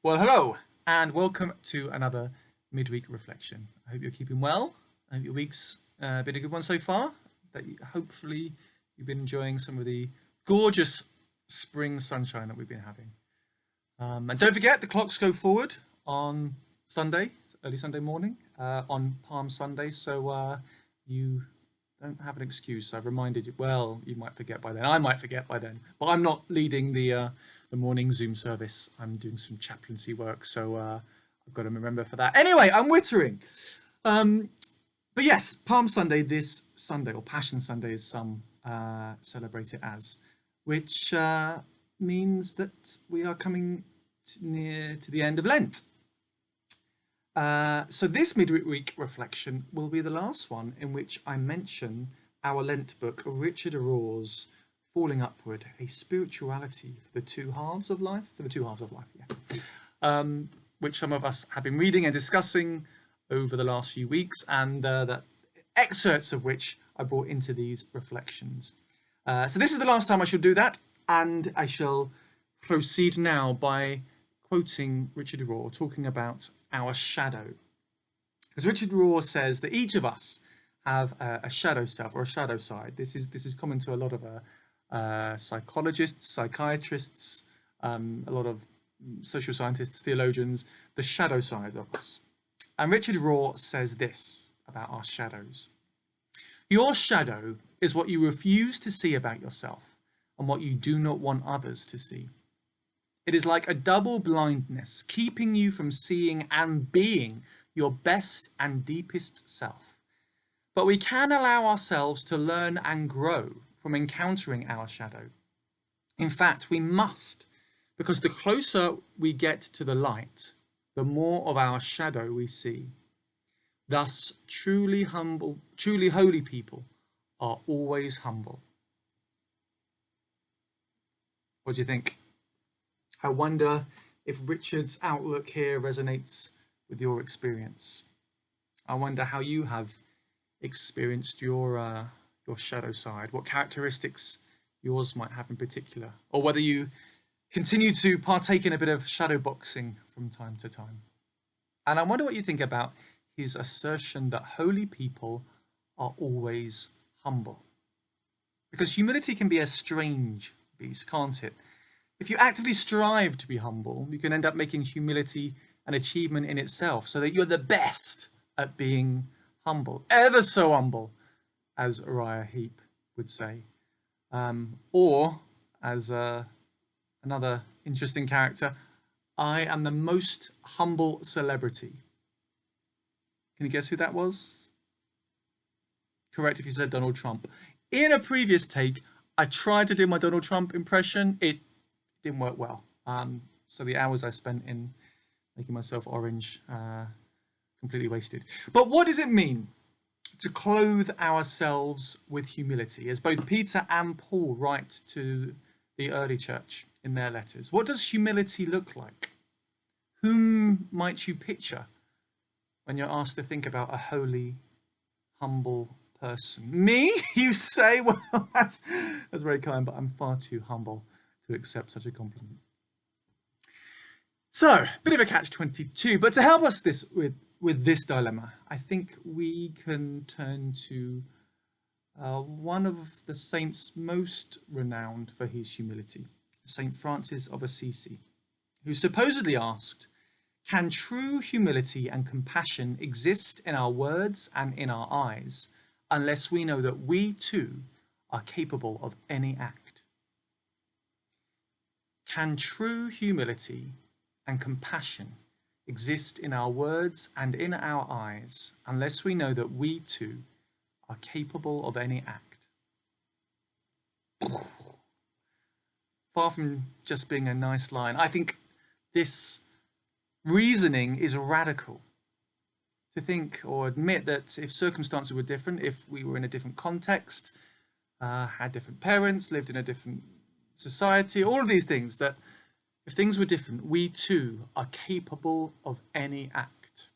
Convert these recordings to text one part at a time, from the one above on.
Well, hello, and welcome to another midweek reflection. I hope you're keeping well. I hope your week's been a good one so far. Hopefully you've been enjoying some of the gorgeous spring sunshine that we've been having. And don't forget, the clocks go forward on Sunday, early Sunday morning, on Palm Sunday. So you don't have an excuse. I've reminded you. Well, you might forget by then. I might forget by then. But I'm not leading the morning Zoom service. I'm doing some chaplaincy work, so I've got to remember for that. Anyway, I'm wittering. But yes, Palm Sunday this Sunday, or Passion Sunday, as some celebrate it as, which means that we are coming near to the end of Lent. So this midweek reflection will be the last one in which I mention our Lent book, Richard Rohr's Falling Upward, a Spirituality for the Two Halves of Life. Which some of us have been reading and discussing over the last few weeks, and the excerpts of which I brought into these reflections. So this is the last time I shall do that, and I shall proceed now by quoting Richard Rohr, talking about our shadow. Because Richard Rohr says that each of us have a shadow self or a shadow side. This is common to a lot of psychologists, psychiatrists, a lot of social scientists, theologians, the shadow side of us. And Richard Rohr says this about our shadows. Your shadow is what you refuse to see about yourself and what you do not want others to see. It is like a double blindness, keeping you from seeing and being your best and deepest self. But we can allow ourselves to learn and grow from encountering our shadow. In fact, we must, because the closer we get to the light, the more of our shadow we see. Thus, truly holy people are always humble. What do you think? I wonder if Richard's outlook here resonates with your experience. I wonder how you have experienced your shadow side, what characteristics yours might have in particular, or whether you continue to partake in a bit of shadow boxing from time to time. And I wonder what you think about his assertion that holy people are always humble. Because humility can be a strange beast, can't it? If you actively strive to be humble, you can end up making humility an achievement in itself, so that you're the best at being humble, ever so humble, as Uriah Heep would say. Or, as another interesting character, I am the most humble celebrity. Can you guess who that was? Correct if you said Donald Trump. In a previous take, I tried to do my Donald Trump impression. It didn't work well. So the hours I spent in making myself orange, completely wasted. But what does it mean to clothe ourselves with humility? As both Peter and Paul write to the early church in their letters. What does humility look like? Whom might you picture when you're asked to think about a holy, humble person? Me, you say? Well, that's very kind, but I'm far too humble to accept such a compliment. So, a bit of a catch-22, but to help us with this dilemma, I think we can turn to one of the saints most renowned for his humility, Saint Francis of Assisi, who supposedly asked, can true humility and compassion exist in our words and in our eyes unless we know that we too are capable of any act? Can true humility and compassion exist in our words and in our eyes unless we know that we too are capable of any act? Far from just being a nice line, I think this reasoning is radical. To think or admit that if circumstances were different, if we were in a different context, had different parents, lived in a different society, all of these things, that if things were different, we too are capable of any act.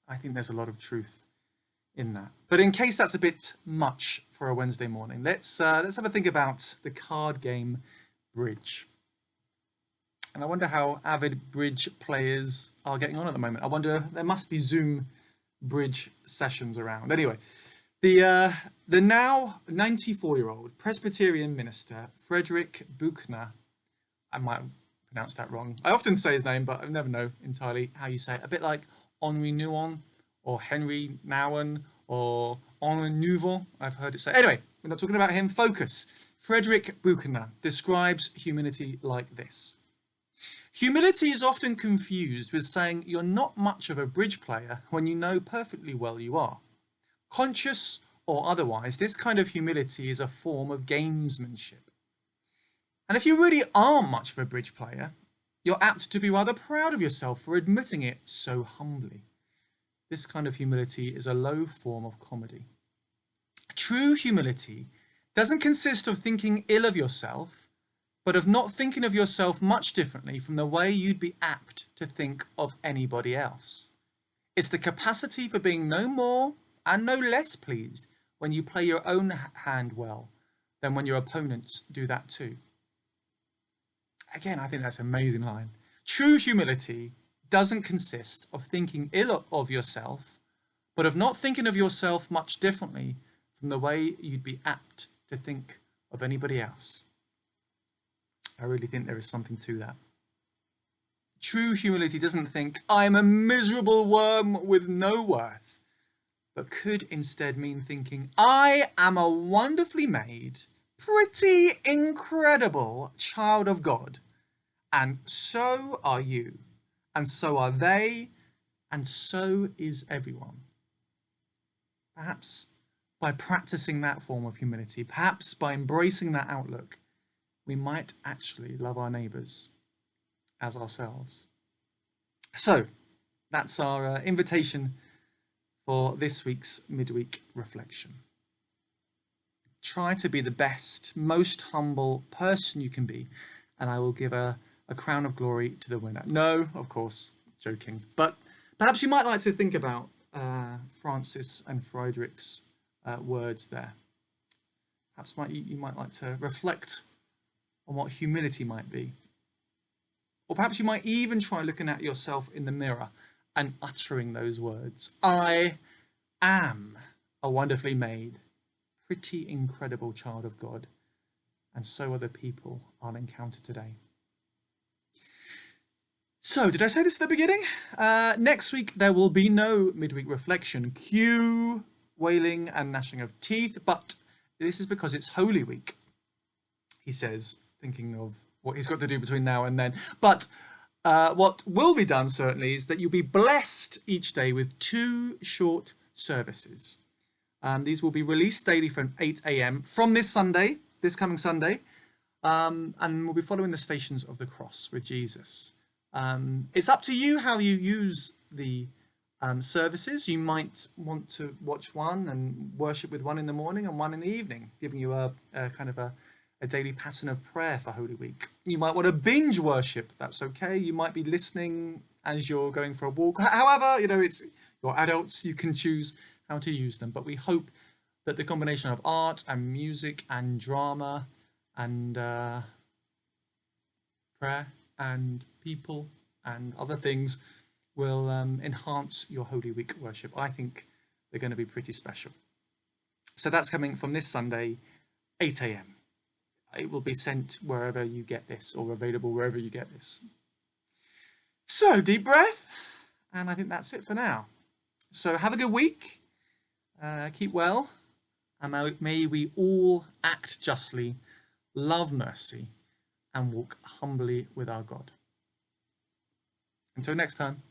I think there's a lot of truth in that. But in case that's a bit much for a Wednesday morning, let's have a think about the card game Bridge. And I wonder how avid bridge players are getting on at the moment. I wonder, there must be Zoom bridge sessions around. Anyway, the now 94-year-old Presbyterian minister, Frederick Buchner, I might pronounce that wrong. I often say his name, but I never know entirely how you say it. A bit like Henri Nouwen or Henry Nouwen or Henri Nouveau, I've heard it say. Anyway, we're not talking about him. Focus. Frederick Buchner describes humility like this. Humility is often confused with saying you're not much of a bridge player when you know perfectly well you are. Conscious or otherwise, this kind of humility is a form of gamesmanship. And if you really aren't much of a bridge player, you're apt to be rather proud of yourself for admitting it so humbly. This kind of humility is a low form of comedy. True humility doesn't consist of thinking ill of yourself, but of not thinking of yourself much differently from the way you'd be apt to think of anybody else. It's the capacity for being no more and no less pleased when you play your own hand well than when your opponents do that too. Again, I think that's an amazing line. True humility doesn't consist of thinking ill of yourself, but of not thinking of yourself much differently from the way you'd be apt to think of anybody else. I really think there is something to that. True humility doesn't think, I'm a miserable worm with no worth, but could instead mean thinking, I am a wonderfully made, pretty incredible child of God, and so are you, and so are they, and so is everyone. Perhaps by practicing that form of humility, perhaps by embracing that outlook, we might actually love our neighbours as ourselves. So that's our invitation for this week's midweek reflection. Try to be the best, most humble person you can be, and I will give a crown of glory to the winner. No, of course, joking. But perhaps you might like to think about Francis and Friedrich's words there. Perhaps you might like to reflect on what humility might be. Or perhaps you might even try looking at yourself in the mirror and uttering those words. I am a wonderfully made, pretty incredible child of God, and so are the people I'll encounter today. So, did I say this at the beginning? Next week there will be no midweek reflection. Cue wailing and gnashing of teeth, but this is because it's Holy Week, he says, thinking of what he's got to do between now and then. But what will be done, certainly, is that you'll be blessed each day with 2 short services. These will be released daily from 8 a.m. from this coming Sunday, and we'll be following the Stations of the Cross with Jesus. It's up to you how you use the services. You might want to watch one and worship with one in the morning and one in the evening, giving you a kind of a daily pattern of prayer for Holy Week. You might want to binge worship. That's okay. You might be listening as you're going for a walk. However, you're adults. You can choose how to use them. But we hope that the combination of art and music and drama and prayer and people and other things will enhance your Holy Week worship. I think they're going to be pretty special. So that's coming from this Sunday, 8 a.m. It will be sent wherever you get this, or available wherever you get this. So, deep breath, and I think that's it for now. So have a good week, keep well, and may we all act justly, love mercy, and walk humbly with our God. Until next time.